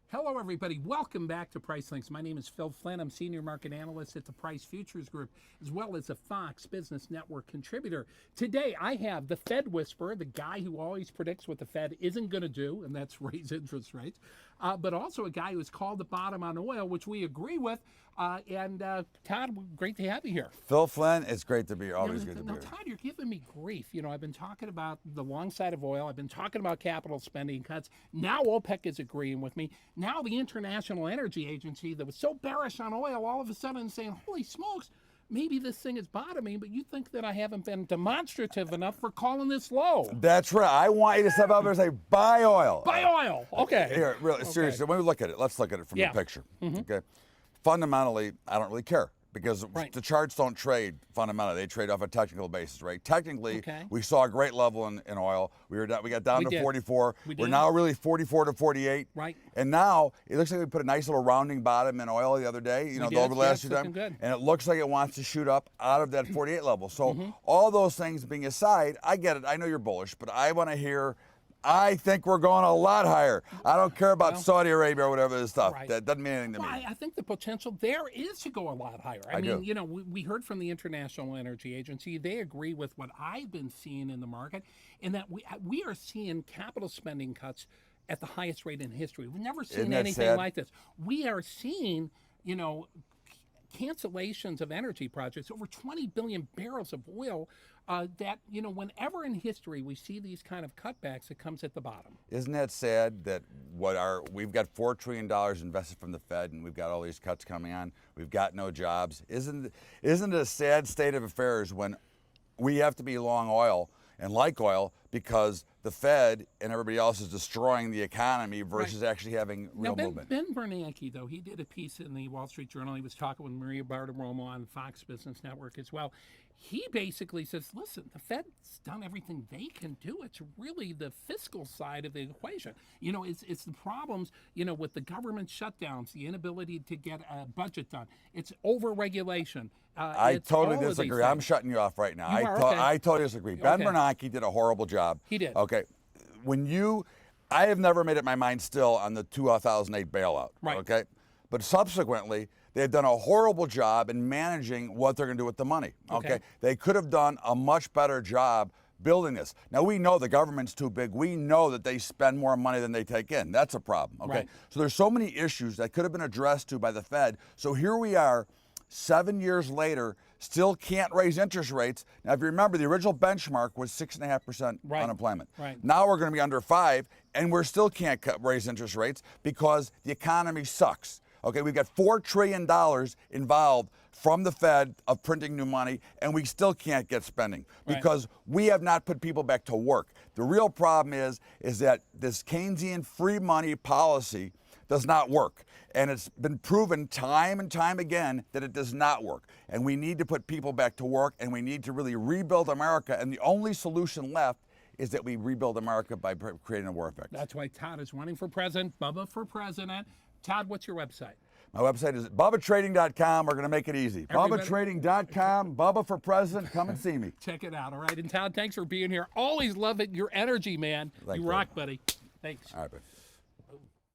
Hello, everybody. Welcome back to Price Links. My name is Phil Flynn. I'm Senior Market Analyst at the Price Futures Group, as well as a Fox Business Network contributor. Today, I have the Fed Whisperer, the guy who always predicts what the Fed isn't going to do, and that's raise interest rates, but also a guy who has called the bottom on oil, which we agree with. Todd, great to have you here. Phil Flynn, it's great to be here. Always good to be here. Now, Todd, you're giving me grief. You know, I've been talking about the long side of oil. I've been talking about capital spending cuts. Now OPEC is agreeing with me. Now the International Energy Agency that was so bearish on oil all of a sudden saying, holy smokes, maybe this thing is bottoming, but you think that I haven't been demonstrative enough for calling this low. That's right. I want you to step up there and say, buy oil. Buy oil. Okay. Here, really, seriously, when we look at it, let's look at it from the picture. Okay. Fundamentally, I don't really care because the charts don't trade fundamentally. They trade off a technical basis, right? Technically, we saw a great level in oil. We got down to 44. We're now really 44 to 48. Right. And now it looks like we put a nice little rounding bottom in oil the other day, over the last few times. And it looks like it wants to shoot up out of that 48 level. So all those things being aside, I get it. I know you're bullish, but I want to hear, I think we're going a lot higher. I don't care about Saudi Arabia or whatever this stuff. That doesn't mean anything to me. I think the potential there is to go a lot higher. I mean, we heard from the International Energy Agency. They agree with what I've been seeing in the market, in that we are seeing capital spending cuts at the highest rate in history. We've never seen anything like this. We are seeing, cancellations of energy projects, over 20 billion barrels of oil, that, whenever in history we see these kind of cutbacks, it comes at the bottom. Isn't that sad that we've got $4 trillion invested from the Fed and we've got all these cuts coming on, we've got no jobs? Isn't it a sad state of affairs when we have to be long oil and like oil because the Fed and everybody else is destroying the economy versus actually having real movement? Ben Bernanke, though, he did a piece in the Wall Street Journal. He was talking with Maria Bartiromo on Fox Business Network as well. He basically says, listen, the Fed's done everything they can do. It's really the fiscal side of the equation. It's the problems, with the government shutdowns, the inability to get a budget done. It's over-regulation. I totally disagree. I'm shutting you off right now. I totally disagree. Ben Bernanke did a horrible job. He did. Okay. I have never made up my mind still on the 2008 bailout. Right. Okay. But subsequently, they've done a horrible job in managing what they're going to do with the money. Okay. They could have done a much better job building this. Now, we know the government's too big. We know that they spend more money than they take in. That's a problem. Okay. Right. So there's so many issues that could have been addressed to by the Fed. So here we are, 7 years later, still can't raise interest rates. Now, if you remember, the original benchmark was 6.5% unemployment. Right. Now we're going to be under 5%, and we still can't raise interest rates because the economy sucks. Okay, we've got $4 trillion involved from the Fed of printing new money, and we still can't get spending because we have not put people back to work. The real problem is that this Keynesian free money policy does not work. And it's been proven time and time again that it does not work. And we need to put people back to work, and we need to really rebuild America. And the only solution left is that we rebuild America by creating a war effect. That's why Todd is running for president, Bubba for president. Todd, what's your website? My website is BubbaTrading.com. We're going to make it easy. BubbaTrading.com, Bubba for president. Come and see me. Check it out. All right. And Todd, thanks for being here. Always love it. Your energy, man. You rock, buddy. Thanks. All right, buddy.